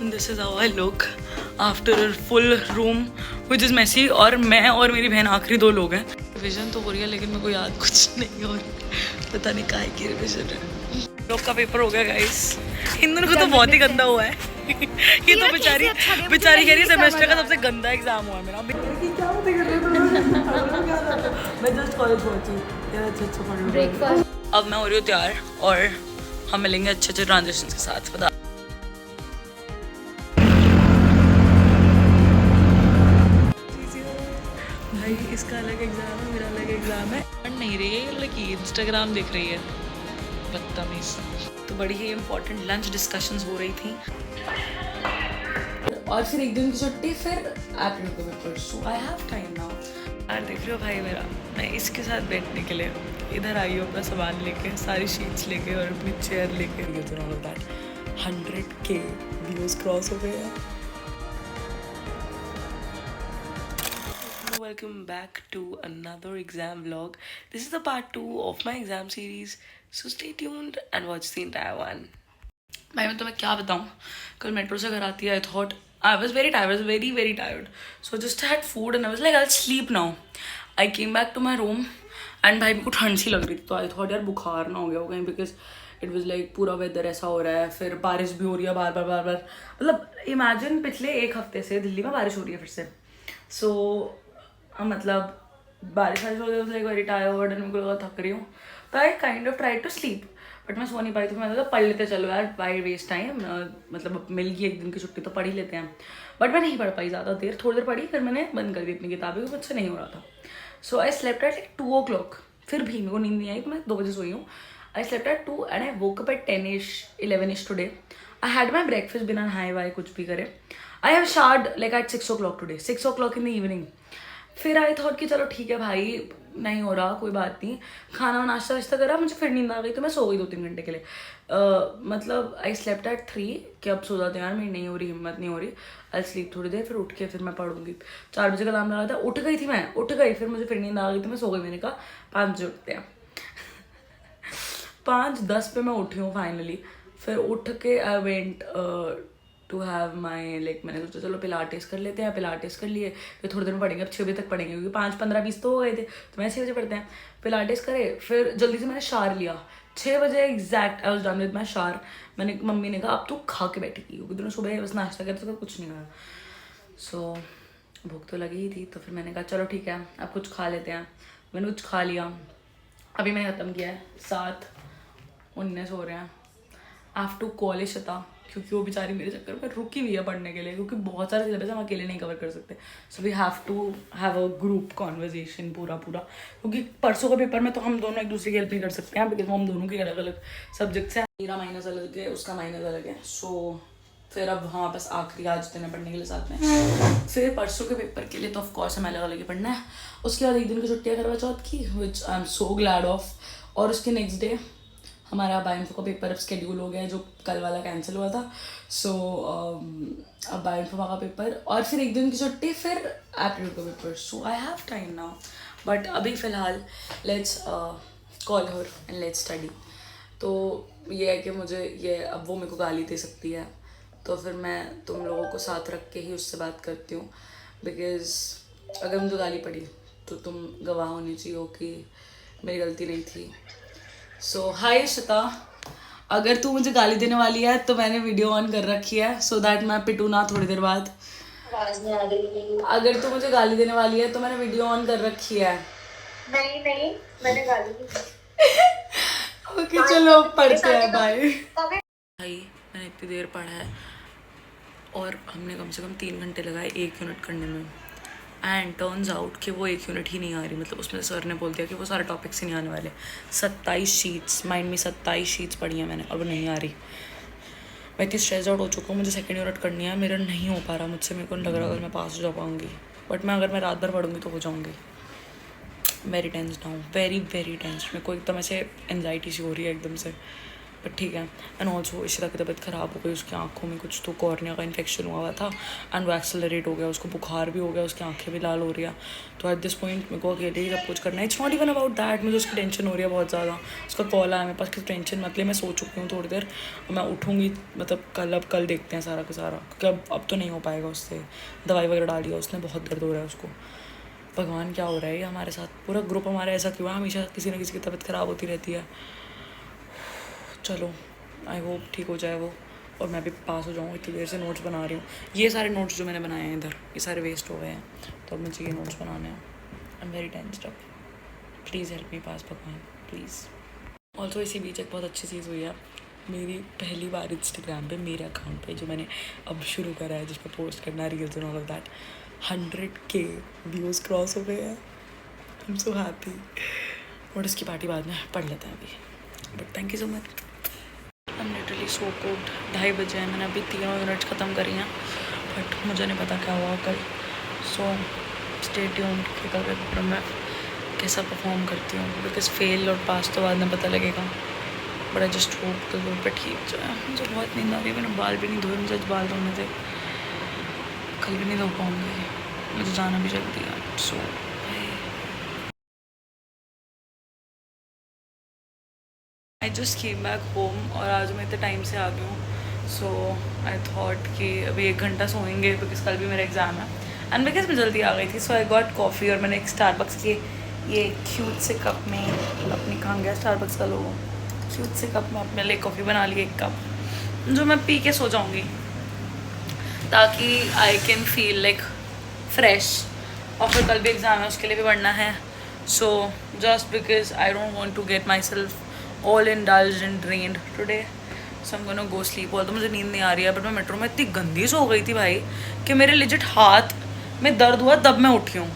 This is how I look after full room which is messy. और मैं और मेरी बहन आखिरी 2 लोग हैं। रिविजन तो हो रही है लेकिन मेरे को याद कुछ नहीं हो रही, पता नहीं काहे की रिविजन है। लोग का पेपर हो गया गाइस। इन दोनों को तो बहुत ही गंदा हुआ है। ये तो बेचारी बेचारी कह रही है सेमेस्टर का सबसे गंदा एग्जाम हुआ है मेरा। मैं जस्ट कॉलेज पहुंची यार, अच्छा ब्रेकफास्ट। अब मैं हो रही हूँ तैयार और हम मिलेंगे अच्छे अच्छे ट्रांजिशन के साथ। बता भाई, इसका अलग एग्जाम है, मेरा अलग एग्जाम है। पढ़ नहीं रही है लड़की, इंस्टाग्राम देख रही है, बदतमीज। तो बड़ी ही इंपॉर्टेंट लंच डिस्कशंस हो रही थी और फिर एक दिन की छुट्टी, फिर एप्रिल को paper. So I have time now. यार देख रहे हो भाई मेरा, मैं इसके साथ बैठने के लिए इधर आई हूँ अपना सामान लेके, सारी शीट्स लेके और अपनी चेयर लेके। 100K व्यूज क्रॉस हो गए हैं। Welcome back to another exam vlog. This is the part 2 of my exam series, so stay tuned and watch the entire one. मैं तुम्हें क्या बताऊँ, कल मेट्रो से घर आती है, I thought I was very tired, I was very very tired. So just had food and I was like I'll sleep now. I came back to my room and भाई मेरे को ठंड सी लग रही थी, तो I thought यार बुखार ना हो गया हो कहीं, because it was like पूरा वेदर ऐसा हो रहा है, फिर बारिश भी हो रही है बार बार। मतलब इमेजिन पिछले 1 हफ्ते से दिल्ली में बारिश हो रही है फिर से। So मतलब बारिश हो गई, लाइक वेरी टायर्ड एंड मेरे को लगा थक रही हूँ, तो I kind of try to sleep, but मैं सो नहीं पाई। तो मैं पढ़ लेते चलो यार, बाय वेस्ट टाइम, मतलब मिल गई 1 दिन की छुट्टी तो पढ़ ही लेते हैं। बट मैं नहीं पढ़ पाई ज़्यादा देर, थोड़ी देर पढ़ी, फिर मैंने बंद कर दी अपनी किताबें, क्योंकि मुझसे नहीं हो रहा था। So I slept at like 2 o'clock, फिर भी मेरे को नींद नहीं आई, तो मैं 2 बजे सोई हूँ। I slept at 2 and I woke up at 10ish 11ish today. I had my breakfast बिना नहाए वाए कुछ भी करे। I have showered like at 6 o'clock today, 6 o'clock in the evening. फिर आई थॉट कि चलो ठीक है भाई, नहीं हो रहा कोई बात नहीं, खाना नाश्ता वाश्ता करा, मुझे फिर नींद आ गई, तो मैं सो गई 2-3 घंटे के लिए। मतलब आई स्लेप्ट एट 3 कि अब सो जाते हैं यार, मेरी नहीं हो रही, हिम्मत नहीं हो रही, आई स्लीप थोड़ी देर, फिर उठ के फिर मैं पढ़ूंगी। 4 बजे का अलार्म लगा था, उठ गई थी मैं, उठ गई, फिर मुझे फिर नींद आ गई, तो मैं सो गई। मैंने कहा 5 बजे उठते हैं। 5:10 पे मैं उठी हूँ फाइनली। फिर उठ के I went to have my like, मैंने सोचा चलो पिलाटेस कर लेते हैं, पिलाटेस कर लिए, फिर थोड़ी देर में पढ़ेंगे, अब 6 बजे तक पढ़ेंगे, क्योंकि 5, 15, 20 तो हो गए थे, तो मैं 6 बजे पढ़ते हैं। पिलाटेस करे, फिर जल्दी से मैंने शार लिया, 6 बजे exact I was done with my शार। मैंने, मम्मी ने कहा अब तू खा के बैठी थी, क्योंकि तुमने सुबह बस नाश्ता किया तो कुछ नहीं खाया। सो भूख तो लगी ही थी, तो फिर मैंने कहा चलो ठीक है अब कुछ खा लेते हैं। मैंने कुछ खा लिया, अभी मैंने ख़त्म किया है, 7:19 हो रहे हैं। I have to call Ishita, क्योंकि वो बेचारी मेरे चक्कर में रुकी हुई है पढ़ने के लिए, क्योंकि बहुत सारे सिलेबस हम अकेले नहीं कवर कर सकते। So we have to have a group conversation पूरा, क्योंकि परसों का पेपर में तो हम दोनों एक दूसरे की हेल्प नहीं कर सकते हैं, बिकॉज हम दोनों के अलग अलग सब्जेक्ट्स हैं। मेरा माइनस अलग है, उसका माइनस अलग है। सो फिर अब हाँ बस आखिरी आज दिन है पढ़ने के लिए साथ में, फिर परसों के पेपर के लिए तो ऑफकोर्स हमें अलग अलग ही पढ़ना है। उसके बाद 1 दिन की छुट्टियाँ करवा चौथ की, which I am so glad of. और उसके नेक्स्ट डे हमारा बायोइन्फो का पेपर अब स्केड्यूल हो गया है, जो कल वाला कैंसिल हुआ था। सो अब बायोइन्फो का पेपर और फिर 1 दिन की छुट्टी, फिर एप्रिल का paper. So I have time now, but अभी फ़िलहाल let's call her and let's study. तो ये है कि मुझे ये, अब वो मेरे को गाली दे सकती है, तो फिर मैं तुम लोगों को साथ रख के ही उससे बात करती हूँ, बिकॉज़ अगर मुझे गाली पड़ी तो तुम गवाह होनी चाहिए कि मेरी गलती नहीं थी। सो हाय इशिता, अगर तू मुझे गाली देने वाली है तो मैंने वीडियो ऑन कर रखी है, सो दैट मैं पिटू ना थोड़ी देर बाद। आवाज नहीं आ रही। अगर तू मुझे गाली देने वाली है तो मैंने वीडियो ऑन कर रखी है। नहीं मैंने गाली नहीं। ओके चलो पढ़ते हैं, बाय। भाई मैंने इतनी देर पढ़ा है और हमने कम से कम 3 घंटे लगाए 1 यूनिट करने में, एंड टर्न्स आउट कि वो 1 यूनिट ही नहीं आ रही। मतलब उसमें सर ने बोल दिया कि वो सारे टॉपिक्स ही नहीं आने वाले। 27 शीट्स, माइंड में 27 शीट्स पढ़ी हैं मैंने और वो नहीं आ रही। मैं इतनी स्ट्रेस आउट हो चुका हूँ, मुझे 2nd यूनिट करनी है, मेरा नहीं हो पा रहा मुझसे। मेरे को नहीं लग रहा अगर मैं पास हो जा पाऊँगी, बट मैं अगर मैं रात भर पढ़ूँगी तो हो जाऊँगी। Very tense now, very very tense. मेरे को एकदम ऐसे एनजाइटी सी हो रही है एकदम से, बट ठीक है। एंड ऑल्सो इशिरा की तबीयत ख़राब हो गई, उसकी आंखों में कुछ तो कॉर्निया का इन्फेक्शन हुआ था एंड वो एक्सेलरेट हो गया, उसको बुखार भी हो गया, उसकी आंखें भी लाल हो रही है। तो एट दिस पॉइंट मेरे को अकेले ही सब कुछ करना है। It's not even about that, मुझे उसकी टेंशन हो रही है बहुत ज़्यादा। उसका कॉल आया मेरे पास कि टेंशन मत ले, मैं सो चुकी हूँ थोड़ी देर, मैं उठूँगी मतलब कल, अब कल देखते हैं सारा का सारा, क्योंकि अब तो नहीं हो पाएगा उससे। दवाई वगैरह डाली है उसने, बहुत दर्द हो रहा है उसको। भगवान क्या हो रहा है ये हमारे साथ, पूरा ग्रुप हमारा ऐसा क्यों है, हमेशा किसी न किसी की तबीयत ख़राब होती रहती है। चलो आई होप ठीक हो जाए वो और मैं भी पास हो जाऊँ। इतनी देर से नोट्स बना रही हूँ, ये सारे नोट्स जो मैंने बनाए हैं इधर, ये सारे वेस्ट हो गए हैं, तो अब मुझे ये नोट्स बनाने हैं। I am very tensed up, please help me pass भगवान प्लीज़। ऑल्सो इसी बीच एक बहुत अच्छी चीज़ हुई है, मेरी पहली बार इंस्टाग्राम पे मेरे अकाउंट पे जो मैंने अब शुरू करा है, जिस पर पोस्ट करना reels and all of that, 100K views cross हो गए हैं। I am so happy. और इसकी पार्टी बाद में पढ़ लेते हैं अभी, but thank you so much. I am literally so cold. 2:30 बजे हैं, मैंने अभी 3 यूनिट्स ख़त्म करी हैं, बट मुझे नहीं पता क्या हुआ कल। सो स्टे ट्यून्ड कि कल पेपर में कैसा परफॉर्म करती हूँ, बिकॉज फेल और पास तो बाद में पता लगेगा, बट आई जस्ट होप कल पेपर ठीक जाए। मुझे बहुत नींद आ रही है, मैंने बाल भी नहीं धोए, मुझे आज बाल धोने थे, कल भी नहीं धो पाऊँगी, मुझे जाना भी जल्दी है। So I just came back home और आज मैं इतने टाइम से आ गई हूँ। सो आई थॉट कि अभी 1 घंटा सोएंगे, बिकॉज कल भी मेरा एग्ज़ाम है एंड बिकॉज मैं जल्दी आ गई थी। सो आई गॉट कॉफ़ी और मैंने एक स्टारबक्स के ये क्यूट से कप में अपनी, कहाँ गया स्टारबक्स का लोगो, क्यूट से कप में अपने लिए कॉफ़ी बना ली, 1 कप जो मैं पी के सो जाऊँगी, ताकि I can feel like fresh. और फिर कल भी एग्ज़ाम है, उसके लिए भी पढ़ना है। So just because I don't want to get myself all indulged and drained today, so I'm gonna go sleep। तो मुझे नींद नहीं आ रही है, बट मैं मेट्रो में इतनी गंदी सो गई थी भाई कि मेरे लिजिट हाथ में दर्द हुआ तब मैं उठी हूँ।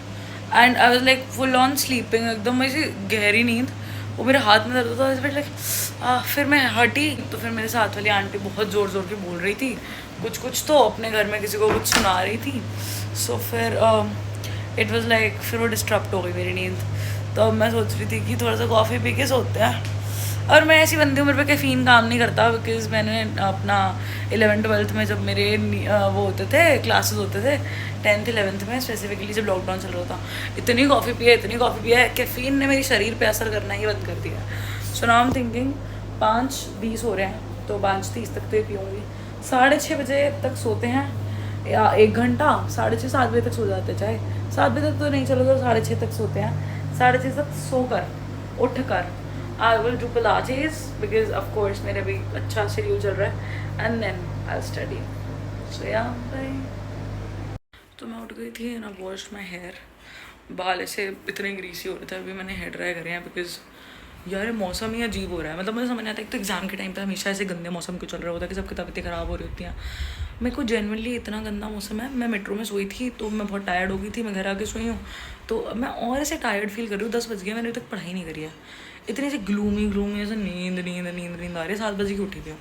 And I was like full on sleeping, एकदम ऐसी गहरी नींद, वो मेरे हाथ में दर्द होता था लाइक। फिर मैं हटी तो फिर मेरे साथ वाली आंटी बहुत ज़ोर ज़ोर की बोल रही थी कुछ तो अपने घर में किसी को कुछ सुना रही थी। सो फिर इट वाज लाइक, फिर वो डिस्टर्ब हो गई मेरी नींद। तो अब मैं सोच रही थी कि थोड़ा सा कॉफ़ी पी के सोते हैं। और मैं ऐसी बंदी हूँ, मेरे पे कैफ़ीन काम नहीं करता, बिकॉज मैंने अपना 11th-12th में जब मेरे वो होते थे क्लासेस होते थे, 10th-11th में स्पेसिफिकली जब लॉकडाउन चल रहा था, इतनी कॉफ़ी पिया है, कैफ़ीन ने मेरी शरीर पे असर करना ही बंद कर दिया। So now I am thinking 5:20 हो रहे हैं, तो 5:30 तक तो ये पीऊँगी। 6:30 बजे तक सोते हैं, या 1 घंटा, 6:30-7 बजे तक सो जाते हैं, चाहे 7 बजे तक तो नहीं चलो तो 6:30 तक सोते हैं। 6:30 तक सोकर उठ कर I will do Pilates because of course मेरा भी अच्छा शेड्यूल चल रहा है, and then I'll study। So yeah, bye। तो मैं उठ गई थी and I washed my hair। बाल ऐसे इतने ग्रीसी हो रहे थे, अभी मैंने हेयर ड्राई करे हैं, बिकॉज यार ये मौसम ही अजीब हो रहा है। मतलब मुझे समझ नहीं आता, एक तो एग्ज़ाम के टाइम पे हमेशा ऐसे गंदे मौसम क्यों चल रहा होता है कि सबकी तबीयतें ख़राब हो रही होती हैं। मेरे को जेनुअनली इतना गंदा मौसम है, मैं मेट्रो में सोई थी तो मैं बहुत टायर्ड हो गई थी, मैं घर आके सोई हूँ तो मैं और ऐसे टायर्ड फील कर रही हूँ। 10 बज गए, मैंने अभी तक पढ़ाई नहीं करी है, इतनी ऐसे ग्लूमी ऐसे नींद आ रही है। 7 बजे की उठी थी,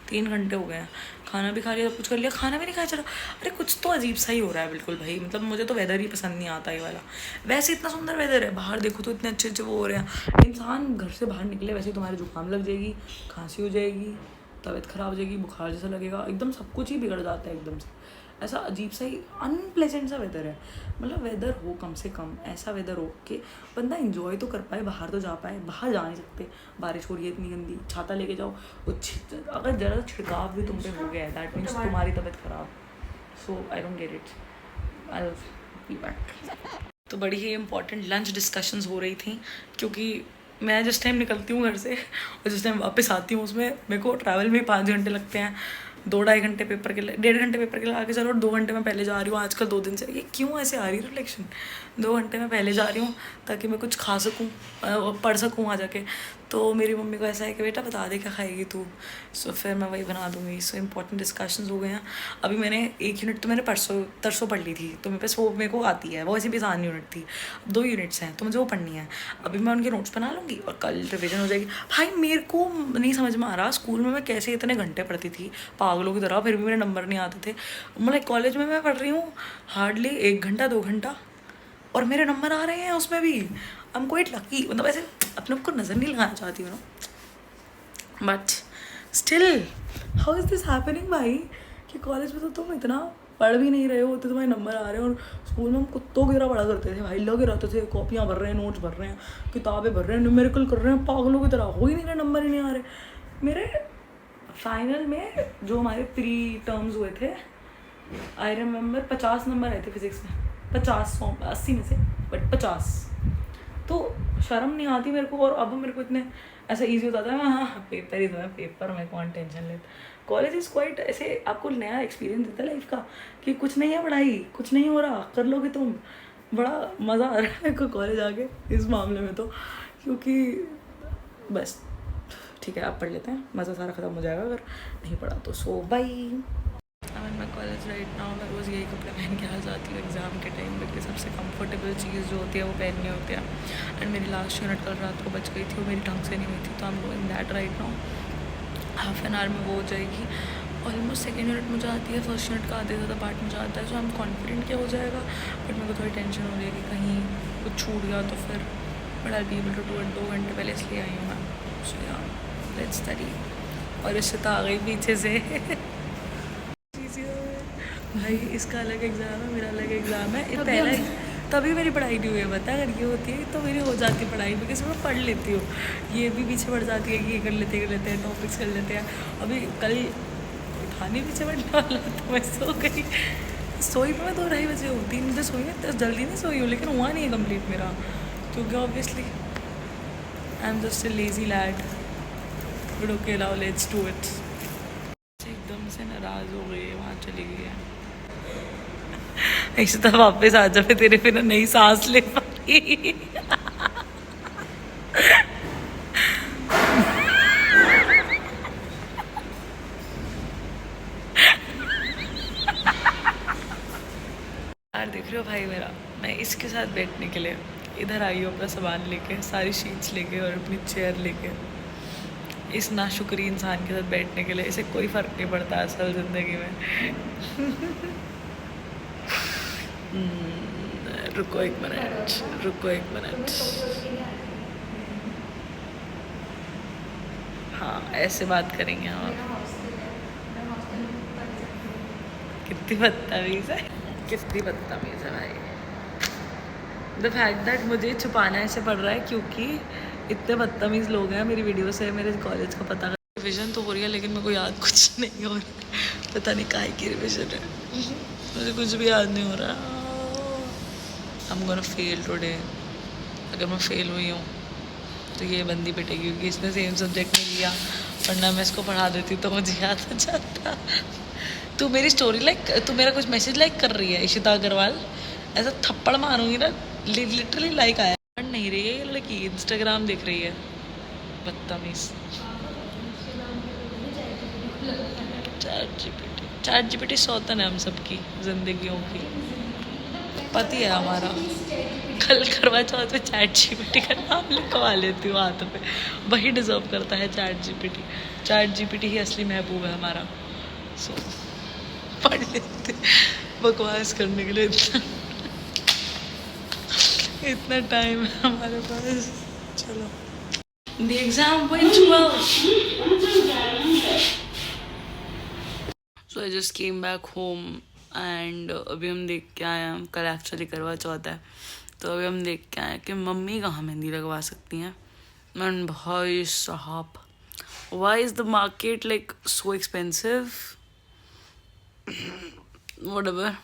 3 घंटे हो गए हैं, खाना भी खा लिया, सब कुछ कर लिया, खाना भी नहीं खाया। चला अरे कुछ तो अजीब सा ही हो रहा है बिल्कुल भाई। मतलब मुझे तो वेदर ही पसंद नहीं आता ये वाला। वैसे इतना सुंदर वेदर है, बाहर देखो तो इतने अच्छे वो हो रहे हैं, इंसान घर से बाहर निकले वैसे ही तुम्हारे जुकाम लग जाएगी, खांसी हो जाएगी, तबीयत ख़राब हो जाएगी, बुखार जैसा लगेगा, एकदम सब कुछ ही बिगड़ जाता है एकदम से। ऐसा अजीब सा ही अनप्लेजेंट सा वेदर है। मतलब वेदर हो कम से कम ऐसा वेदर हो कि बंदा इंजॉय तो कर पाए, बाहर तो जा पाए। बाहर जा नहीं सकते, बारिश हो रही है इतनी गंदी, छाता लेके जाओ, अगर ज़रा छिड़काव भी तुम पे हो गया है दैट मीन्स तुम्हारी तबीयत ख़राब। So I don't get it, I will be back. तो बड़ी ही इंपॉर्टेंट लंच डिस्कशंस हो रही थी, क्योंकि मैं जिस टाइम निकलती हूँ घर से और जिस टाइम वापस आती हूँ उसमें मेरे को ट्रैवल में 5 घंटे लगते हैं। 2-2.5 घंटे पेपर के लिए, 1.5 घंटे पेपर के लिए आगे चलो, और 2 घंटे मैं पहले जा रही हूँ आजकल 2 दिन से। ये क्यों ऐसे आ रही है रिफ्लेक्शन? 2 घंटे मैं पहले जा रही हूँ ताकि मैं कुछ खा सकूँ, पढ़ सकूँ वहाँ जाके। तो मेरी मम्मी को ऐसा है कि बेटा बता दे क्या खाएगी तू, सो फिर मैं वही बना दूँगी। सो इंपॉर्टेंट डिस्कशंस हो गए हैं। अभी मैंने 1 यूनिट तो मैंने तरसों पढ़ ली थी, तो मेरे पास वो मेरे को आती है, वो ऐसी भी आसान यूनिट थी। 2 यूनिट्स हैं तो मुझे वो पढ़नी है। अभी मैं उनके नोट्स बना लूँगी और कल रिविजन हो जाएगी। भाई मेरे को नहीं समझ में आ रहा, स्कूल में मैं कैसे इतने घंटे पढ़ती थी पागलों की तरह, फिर भी मेरे नंबर नहीं आते थे। मतलब कॉलेज में मैं पढ़ रही हूँ हार्डली 1 घंटा 2 घंटा और मेरे नंबर आ रहे हैं उसमें भी। I am quite lucky. मतलब ऐसे अपने को नज़र नहीं लगाना चाहती हूँ ना, but still how is this happening भाई, कि कॉलेज में तो तुम इतना पढ़ भी नहीं रहे हो, तो तुम्हारे नंबर आ रहे हैं, और स्कूल में हम कुत्तों की तरह पढ़ा करते थे भाई, लगे रहते थे कॉपियाँ भर रहे हैं, नोट्स भर रहे हैं, किताबें भर रहे हैं, न्यूमेरिकल कर रहे हैं पागलों की तरह, हो ही नहीं रहे, नंबर ही नहीं आ रहे मेरे। फाइनल में जो हमारे प्री टर्म्स हुए थे, आई रिमेंबर 50 नंबर आए थे फिजिक्स में, 50 80 में से, बट 50। तो शर्म नहीं आती मेरे को, और अब मेरे को इतने ऐसा इजी होता था, हाँ पेपर ही तो है, पेपर में कौन टेंशन लेता। कॉलेज इज़ क्वाइट ऐसे आपको नया एक्सपीरियंस देता है लाइफ का, कि कुछ नहीं है पढ़ाई, कुछ नहीं हो रहा, कर लोगे तुम, बड़ा मज़ा आ रहा है मेरे को कॉलेज आके इस मामले में तो, क्योंकि बस ठीक है आप पढ़ लेते हैं, मज़ा सारा ख़त्म हो जाएगा, अगर नहीं पढ़ा तो सो बाई। मैं कॉलेज राइट नाउ मैं रोज़ यही कपड़े पहन के आ जाती हूँ एग्ज़ाम के टाइम पे, सबसे कंफर्टेबल चीज़ जो होती है वो पहननी होती है। एंड मेरी लास्ट यूनिट कल रात को बच गई थी, वो मेरी ढंग से नहीं हुई थी, तो हम लोग in that right now half an hour में वो हो जाएगी। ऑलमोस्ट सेकेंड यूनिट मुझे आती है, फर्स्ट यूनिट का आधे ज़्यादा पार्ट मुझे आता है, सो आई एम कॉन्फिडेंट क्या हो जाएगा, बट मेरे को थोड़ी टेंशन हो रही है कि कहीं कुछ छूट गया तो फिर, but I be able to do it. 2 घंटे पहले इसलिए आई हूँ मैं, सो या लेट्स स्टडी। और इससे तो आ गई पीछे से भाई इसका अलग एग्ज़ाम है, मेरा अलग एग्ज़ाम है, ये पहला तभी मेरी पढ़ाई नहीं हुई है, बता अगर ये होती है तो मेरी हो जाती पढ़ाई, बिकॉज मैं पढ़ लेती हूँ, ये भी पीछे पड़ जाती है कि ये कर लेते हैं टॉपिक्स कर लेते हैं। अभी कल उठाने पीछे पड़ने वाला तो मैं सो गई, सोई पे मैं 2-2:30 बजे हूँ, 3 बजे सोई है, तो जल्दी नहीं सोई हूँ, लेकिन हुआ नहीं है कम्प्लीट मेरा, क्योंकि obviously I am just a lazy lad, but okay now let's do it. एकदम से नाराज़ हो गई है, वहाँ चली गई है, ऐसे तो वापस आ जा, मैं तेरे बिना नहीं सांस ले पाई। यार देख रहे हो भाई मेरा, मैं इसके साथ बैठने के लिए इधर आई हूँ अपना सामान लेके, सारी शीट्स लेके और अपनी चेयर लेके, इस नाशुक्री इंसान के साथ बैठने के लिए। इसे कोई फ़र्क नहीं पड़ता असल ज़िंदगी में। रुको एक मिनट, हाँ ऐसे बात करेंगे हम। कितनी बदतमीज़ है भाई। द फैक्ट दैट मुझे छुपाना ऐसे पड़ रहा है क्योंकि इतने बदतमीज़ लोग हैं मेरी वीडियो से मेरे कॉलेज का पता। रिविज़न तो हो रही है लेकिन मेरे को याद कुछ नहीं हो रहा, पता नहीं काहे की रिविज़न है, मुझे कुछ भी याद नहीं हो रहा। I am gonna fail today, अगर मैं फेल हुई हूँ तो ये बंदी पिटेगी, क्योंकि इसने सेम सब्जेक्ट नहीं लिया, वरना मैं इसको पढ़ा देती तो मुझे याद आ जाता। तू मेरी स्टोरी लाइक, तू मेरा कुछ मैसेज लाइक कर रही है इशिता अग्रवाल, ऐसा थप्पड़ मारूंगी ना, लिटरली लाइक आया। पढ़ नहीं रही है ये लड़की, इंस्टाग्राम देख रही है, बदतमीज। चैट जीपीटी सौतन है हम सबकी जिंदगियों की, पति है हमारा। कल करवा चौथ पे चैट जीपीटी का नाम लिखवा लेती हूँ हाथ पे, वही डिजर्व करता है चैट जीपीटी ही असली महबूब है हमारा। सो पढ़ लेते, बकवास करने के लिए इतना टाइम है हमारे पास। चलो, the exam went well. So I just came back home and अभी हम देख के आए हैं, कल एक्चुअली करवा चौथ है, तो अभी हम देख के आए कि मम्मी कहाँ मेहंदी लगवा सकती हैं। मैंने भाई साहब, why is the market like so expensive? Whatever.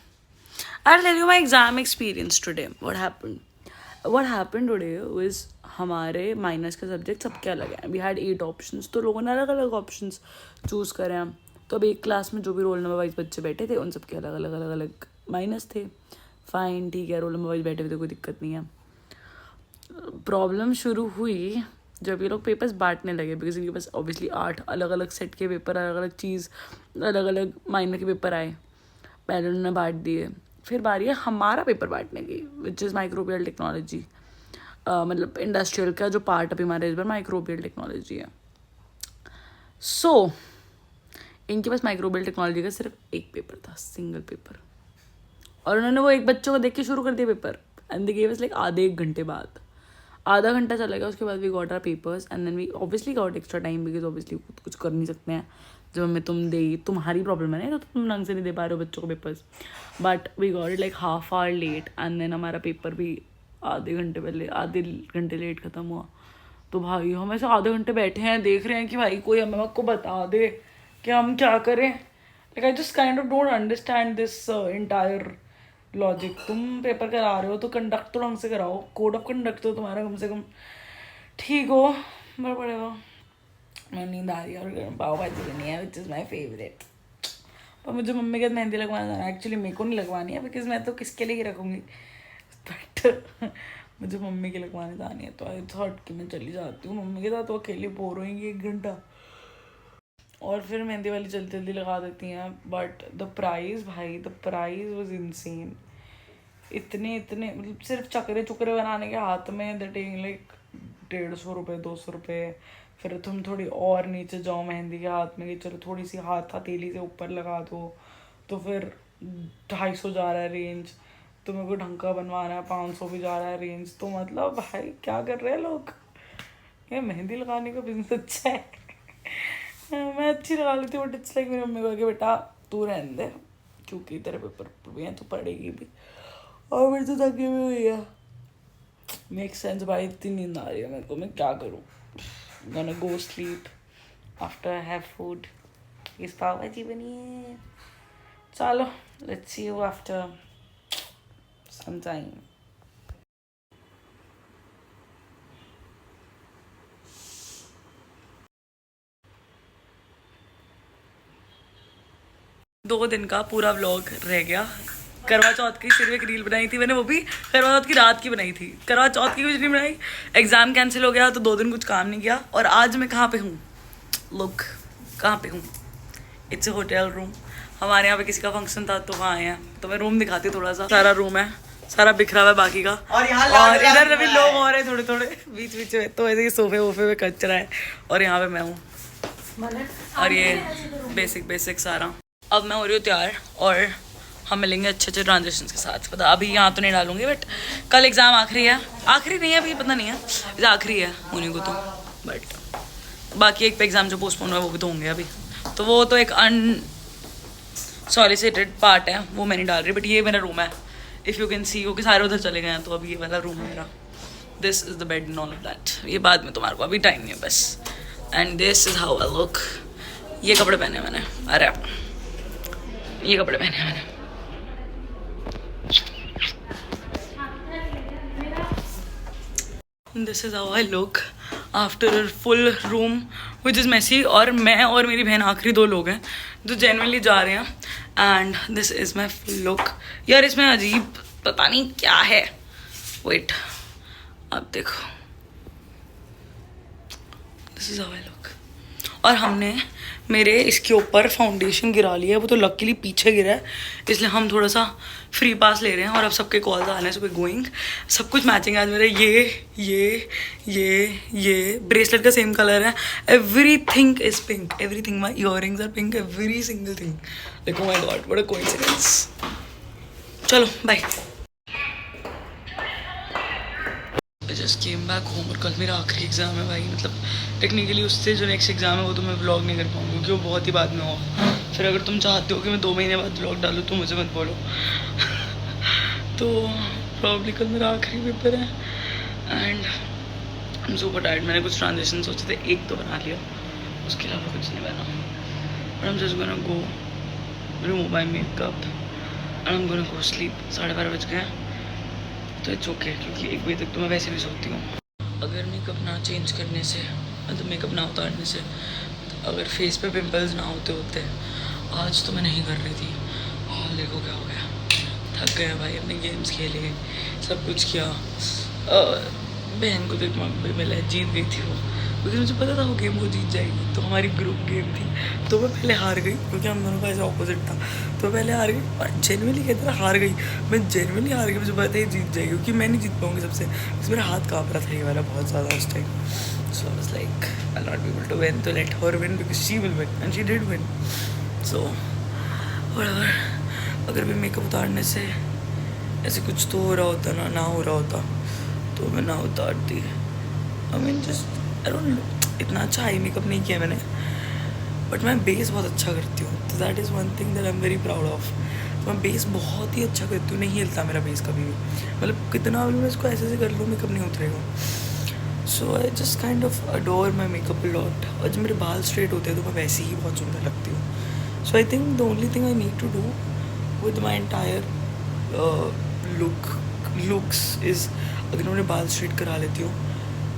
I'll tell you my exam experience today. What happened today was हमारे माइनस के सब्जेक्ट सबके अलग हैं। वी हैड 8 ऑप्शंस, तो लोगों ने अलग अलग ऑप्शंस चूज़ करे हैं। तो अब एक क्लास में जो भी रोल नंबर वाइज बच्चे बैठे थे उन सबके अलग अलग माइनस थे। फाइन, ठीक है, रोल नंबर वाइज बैठे हुए तो कोई दिक्कत नहीं है। प्रॉब्लम शुरू हुई जब ये लोग पेपर्स बांटने लगे, बिकॉज इनके पास ऑब्वियसली 8 अलग अलग सेट के पेपर, अलग अलग चीज़, अलग अलग माइनर के पेपर आए। पहले उन्होंने बांट दिए, फिर बारी है हमारा पेपर बांटने की, विच इज़ माइक्रोबियल टेक्नोलॉजी। मतलब इंडस्ट्रियल का जो पार्ट अभी हमारे इस बार माइक्रोबियल टेक्नोलॉजी है। सो इनके पास माइक्रोबियल टेक्नोलॉजी का सिर्फ एक पेपर था, सिंगल पेपर, और उन्होंने वो एक बच्चों को देख के शुरू कर दिया paper, and they gave us like आधे 1 घंटे बाद। आधा घंटा चला गया, उसके बाद we got our papers and then we obviously got extra time because obviously कुछ कर नहीं सकते हैं जब हमें तुम दे, तुम्हारी प्रॉब्लम है ना, तो तुम ढंग से नहीं दे पा रहे हो बच्चों को papers, but we got it like half hour late and then हमारा पेपर भी आधे घंटे लेट ख़त्म हुआ। तो भाई हम ऐसे आधे घंटे बैठे हैं, देख रहे हैं कि भाई कोई हमें को बता दे कि हम क्या करें। Like I just kind of don't understand this entire logic. तुम पेपर करा रहे हो तो कंडक्ट तो ढंग से कराओ, कोड ऑफ कंडक्ट तो तुम्हारा कम से कम ठीक हो बड़ा पड़ेगा। मैं नींद आ रही है और पाव भाजी बनी है विच इज़ माई फेवरेट। पर मुझे मम्मी के मेहंदी लगवाना था, एक्चुअली मेरे को नहीं लगवानी है बिकॉज मैं तो किसके लिए ही रखूँगी, बट मुझे मम्मी के लगवाने जानी है। तो आई थॉट कि मैं चली जाती हूँ मम्मी के साथ, तो अकेले बोर होएंगी 1 घंटा और फिर मेहंदी वाली जल्दी जल्दी लगा देती हैं। बट द प्राइस भाई, द प्राइस वॉज इनसेन। इतने मतलब सिर्फ चक्रे चुकरे बनाने के हाथ में द टेकिंग लाइक 150 रुपये 200 रुपये। फिर तुम थोड़ी और नीचे जाओ मेहंदी के हाथ में कि चलो थोड़ी सी हाथ हथेली से ऊपर लगा दो, तो फिर 250 जा रहा है रेंज। तुम्हें को ढंग का बनवाना है 500 भी जा रहा है रेंज। तो मतलब भाई क्या कर रहे हैं लोग, ये मेहंदी लगाने का बिजनेस अच्छा है। मैं अच्छी लगा लेती हूँ बट इट्स लाइक मेरी मम्मी को कि बेटा तू रहने दे क्योंकि तेरे पेपर भी हैं तो पढ़ेगी भी और मेरी तो थकी भी हुई है। मेक सेंस भाई, इतनी नींद आ रही है मेरे को, मैं क्या करूँ। gonna go sleep after I have food. इस पाव भाजी बनी है। चलो let's see you after some time. दो दिन का पूरा व्लॉग रह गया। करवा चौथ की सिर्फ एक रील बनाई थी मैंने, वो भी करवा चौथ की रात की बनाई थी। करवा चौथ की कुछ नहीं बनाई, एग्ज़ाम कैंसिल हो गया तो 2 दिन कुछ काम नहीं किया। और आज मैं कहाँ पे हूँ, लुक कहाँ पे हूँ, इट्स अ होटल रूम। हमारे यहाँ पे किसी का फंक्शन था तो वहाँ आए हैं। तो मैं रूम दिखाती हूँ थोड़ा सा। सारा रूम है, सारा बिखरा हुआ है बाकी का, और इधर भी लोग और हैं थोड़े थोड़े बीच बीच में। तो ऐसे सोफे वोफे में कचरा है और यहाँ पे मैं हूँ। और ये बेसिक सारा। अब मैं हो रही हूँ तैयार और हम मिलेंगे अच्छे अच्छे ट्रांजेक्शन के साथ। पता अभी यहाँ तो नहीं डालूंगी बट कल एग्ज़ाम आखिरी है, आखिरी नहीं है अभी, पता नहीं है आखिरी है होने को तो, बट बाकी एक पे एग्ज़ाम जो पोस्टपोन हुआ है वो भी तो होंगे अभी। तो वो तो एक अनसॉलिसिटेड पार्ट है, वो मैं नहीं डाल रही। बट ये मेरा रूम है, इफ़ यू कैन सी, क्योंकि सारे उधर चले गए हैं तो अभी ये वाला रूम है मेरा। This is the bed and all of that. ये बाद में तुम्हारे को अभी टाइम नहीं है बस। And this is how I look. ये कपड़े पहने मैंने, अरे ये कपड़े पहने मैंने। This is how I look after a full room which is messy। और मैं और मेरी बहन आखिरी 2 लोग हैं जो जेन्युइनली जा रहे हैं। And this is my full look. यार इसमें अजीब पता नहीं क्या है, वेट अब देखो, this is how I look. और हमने मेरे इसके ऊपर फाउंडेशन गिरा लिया है, वो तो लकीली पीछे गिरा है इसलिए हम थोड़ा सा फ्री पास ले रहे हैं। और अब सबके कॉल्स आ रहे हैं, सुबह गोइंग सब कुछ मैचिंग है आज मेरे। ये ब्रेसलेट का सेम कलर है, everything is pink, everything, my earrings are pink, every single thing. देखो my god what a coincidence. चलो bye. Just came back home और कल मेरा आखिरी एग्ज़ाम है भाई। मतलब टेक्निकली उससे जो नेक्स्ट एग्ज़ाम है वो तो मैं व्लॉग नहीं कर पाऊँगी क्योंकि वो बहुत ही बाद में होगा। फिर अगर तुम चाहते हो कि मैं 2 महीने बाद व्लॉग डालूँ तो मुझे मत बोलो। तो प्रॉब्ली कल मेरा आखिरी पेपर है and I am super tired. मैंने कुछ ट्रांजेक्शन सोचे थे, 1 तो बना लिया, उसके अलावा कुछ नहीं बना। But I am just gonna go remove my makeup and I am gonna go sleep. 12:30 बज गए हैं तो इट्स ओके क्योंकि 1 बजे तक तो मैं वैसे भी सोती हूँ। अगर मेकअप ना चेंज करने से, मतलब मेकअप ना उतारने से, अगर फेस पे पिंपल्स ना होते आज तो मैं नहीं कर रही थी। और देखो क्या हो गया, थक गए भाई, अपने गेम्स खेले, सब कुछ किया। बहन को तो एक मौका भी मिला है, जीत गई थी वो, क्योंकि मुझे पता था वो गेम वो जीत जाएगी। तो हमारी ग्रुप गेम थी तो मैं पहले हार गई क्योंकि हम दोनों का ऐसा ऑपोजिट था। तो मैं पहले हार गई और जेन्युइनली कहते ना हार गई, मैं जेन्युइनली हार गई। मुझे पता है जीत जाएगी क्योंकि मैं नहीं जीत पाऊँगी सबसे, मेरा हाथ काँप रहा था ये वाला बहुत ज़्यादा उस time. So I was like I not be able to win, तो let her win because she will win and she did win. So अगर भी मेकअप उतारने से ऐसे कुछ तो हो रहा होता ना हो रहा होता तो मैं ना उतारती। I mean just I don't, इतना अच्छा आई मेकअप नहीं किया मैंने, बट मैं बेस बहुत अच्छा करती हूँ. तो that is one thing that I am very proud of. मैं बेस बहुत ही अच्छा करती हूँ, नहीं हिलता मेरा बेस कभी भी. मतलब कितना भी मैं इसको ऐसे ऐसे कर लूँ, मेकअप नहीं उतरेगा. So I just kind of adore my makeup lot. और जब मेरे बाल स्ट्रेट होते हैं तो मैं वैसे ही बहुत सुंदर लगती हूँ. So I think the only thing I need to do with my entire looks is, अगर मैं अपने बाल स्ट्रेट करा लेती हूँ,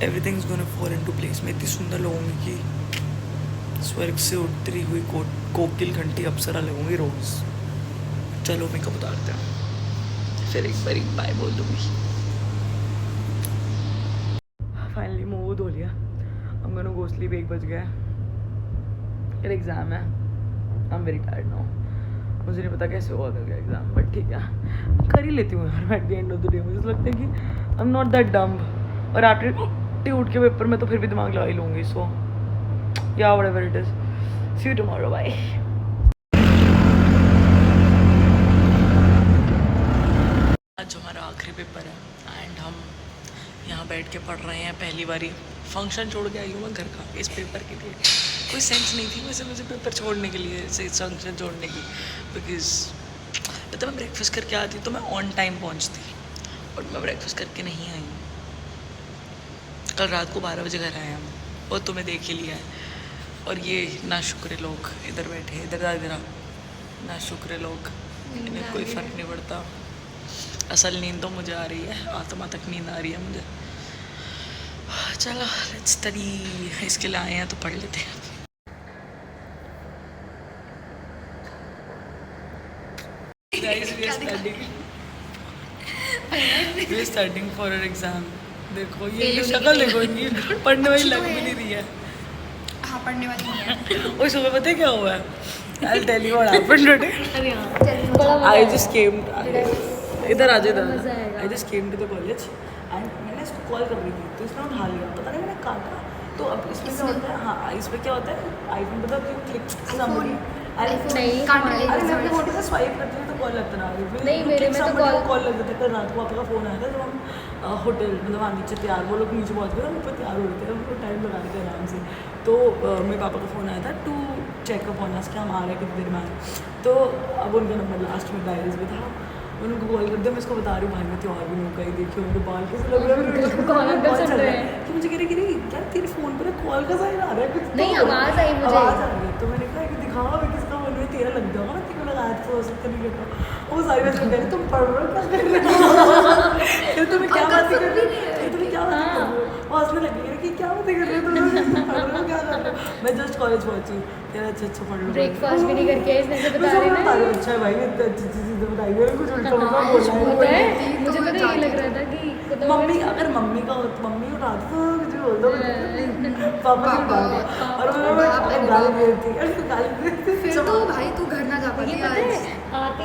everything is gonna fall into place. मैं इतनी सुंदर लगूंगी कि स्वर्ग से उतरी हुई कोकिल घंटी अप्सरा लगूंगी रोज़. चलो मेकअप उतारते हैं, फिर एक बारी बाय बोल दूँगी. फाइनली मुँह धो लिया. हम गोना गो स्लीप. 1 बज गया. फिर एग्ज़ाम है. आई एम वेरी टायर्ड नाउ. मुझे नहीं पता कैसे हुआ था एग्ज़ाम, बट ठीक है, कर ही लेती हूँ यार. At the end of the day मुझे तो लगता है कि I am not that dumb. और एप्टीट्यूड के पेपर में तो फिर भी दिमाग लगा ही लूँगी. So yeah whatever it is, see you tomorrow, bye. आज हमारा आखिरी पेपर है एंड हम यहाँ बैठ के पढ़ रहे हैं. पहली बारी फंक्शन छोड़ के आई हूँ मैं घर का इस पेपर के लिए. कोई सेंस नहीं थी वैसे मुझे पेपर छोड़ने के लिए, इस फंक्शन छोड़ने की, बिकॉज मतलब मैं ब्रेकफास्ट करके आती तो मैं ऑन टाइम पहुँचती, और मैं ब्रेकफास्ट करके नहीं आई हूँ. कल रात को 12 बजे घर आए हम, और तुम्हें देख ही लिया है. और ये ना शुक्र लोग इधर बैठे, इधर ना शुक्र लोग, इन्हें कोई फ़र्क नहीं पड़ता. असल नींद तो मुझे आ रही है, आत्मा तक नींद आ रही है मुझे. चलो लेट्स स्टडी. इसके लिए आए हैं तो पढ़ लेते हैं. Starting for our exam. देखो ये शक्ल देखो इनकी, पढ़ने वाली लग भी नहीं रही है. हाँ, पढ़ने वाली नहीं है. और सुबह पता है क्या हुआ है? I'll tell you what happened today. I just came. इधर आ जाओ इधर. I just came to the college and मैंने इसको कॉल कर रही थी तो इसने उठा लिया. पता नहीं मैंने काटा. तो अब इसमें क्या होता है? हाँ, इसमें क्या होता है? आईफोन पता है क्लिक समरी. अरे मैं अपने फोन पे स्वाइप करती हूँ तो कॉल लगता रहा. नहीं मेरे में तो कॉल लग जाता है. कल रात को पापा का फ़ोन आया था जब हम होटल मतलब वहाँ नीचे तैयार, वो लोग नीचे पहुँच गए, हम ऊपर तैयार हो रहे थे, उनको टाइम लगा रहे थे आराम से. तो मेरे पापा का फ़ोन आया था टू चेकअप ऑन अस कि हम आ रहे हैं कितनी देर में आए. तो अब उनका नंबर लास्ट में डायरीज में था. उनको कॉल कर दिया. मैं इसको बता रही हूँ भाई मैं त्यौहार भी नहीं कहीं देखी उनके बाल कैसे लग रहा है. कि मुझे कह रही यार तेरे फ़ोन पर कॉल का साइन आ रहा है कुछ नहीं, आवाज़ आई मुझे, आवाज़ आ रही है. तो मैंने कहा कि दिखाओ अभी किसका बोल रही है, तेरा लग जाओगा ना, तेरे को लगाया तो हो सकता नहीं लगता. वो सारी बात कह रही तुम पढ़ रहे हो क्या कर रहे हो, फिर तुम्हें क्या बात कर रही है, फिर तुम्हें क्या बात कर रहे हो. और उसमें लगी कि क्या बातें कर रहे हो तुम, पढ़ रहे हो क्या कर रहे हो. मैं जस्ट कॉलेज पहुँची. तेरा अच्छा पढ़ लो. ब्रेकफास्ट भी नहीं करके इसने से बता रही ना. अच्छा है भाई, इतनी अच्छी चीज़ें बताई मैंने, कुछ उल्टा उल्टा बोला है. मुझे पता ये लग रहा था कि मम्मी, अगर मम्मी का हो तो मम्मी उठाती तो मुझे बोल दो पापा की बात. और मैं गाली देती. फिर तो भाई तू घर ना जा पाती आते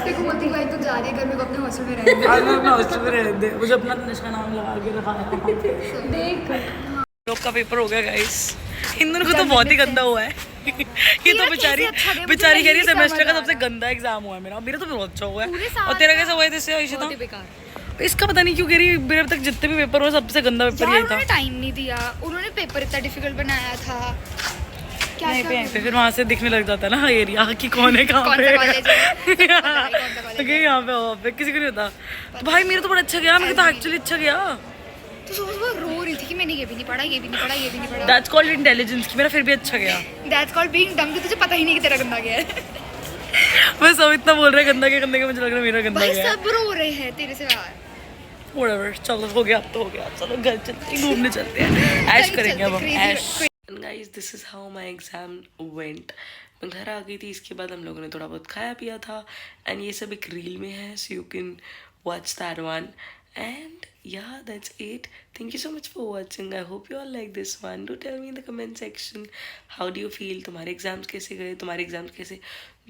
देखो मोती भाई तू जा रही है घर में, अपने हॉस्टल में रहेंगे. आज मैं अपने हॉस्टल में रहने दे. मुझे अपना तनिष्का नाम लगा के रखा है. देख लोग का पेपर हो गया गाइस. इन दोनों को तो बहुत ही गंदा हुआ है. ये तो बेचारी कह रही सेमेस्टर का सबसे गंदा एग्जाम हुआ है मेरा. मेरा तो बहुत अच्छा हुआ है. और तेरा कैसा हुआ है जैसे आयुषिता? इसका पता नहीं क्यों कह रही मेरे अब तक जितने भी पेपर हुए सबसे गंदा पेपर ये था. उन्होंने टाइम नहीं दिया, उन्होंने पेपर इतना डिफिकल्ट बनाया था. नहीं पे फिर वहाँ से दिखने लग जाता है ना एरिया कि कौन है कहाँ पे. यहाँ पे किसी को नहीं होता. तो भाई मेरा तो बड़ा अच्छा गया. मेरा तो एक्चुअली अच्छा गया. तो सुबह रो रही थी कि मैंने ये भी नहीं पढ़ा, ये भी नहीं पढ़ा, ये भी नहीं पढ़ा. दैट्स कॉल्ड इंटेलिजेंस कि मेरा फिर भी अच्छा गया. दैट्स कॉल्ड बीइंग डम कि तुझे पता ही नहीं कि तेरा गंदा गया है. मैं सब इतना बोल रहे गंदा गया मुझे लग रहा है मेरा गंदा भाई गया. सब रो रहे हैं तेरे से यार. Whatever, चलो हो गया अब तो हो गया. चलो घर चलते हैं, घूमने चलते हैं, ऐश करेंगे अब हम ऐश. Guys this is how my exam went. मैं घर आ गई थी. इसके बाद हम लोगों ने थोड़ा बहुत खाया पिया था एंड ये सब एक रील में है, so you can watch that one. And yeah, that's it. Thank you so much for watching. I hope you all like this one. Do tell me in the comment section how do you feel. तुम्हारे exams कैसे गए, तुम्हारे exams कैसे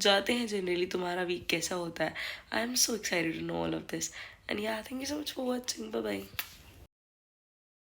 जाते हैं generally, तुम्हारा week कैसा होता है. I am so excited to know all of this. And yeah, thank you so much for watching. Bye bye.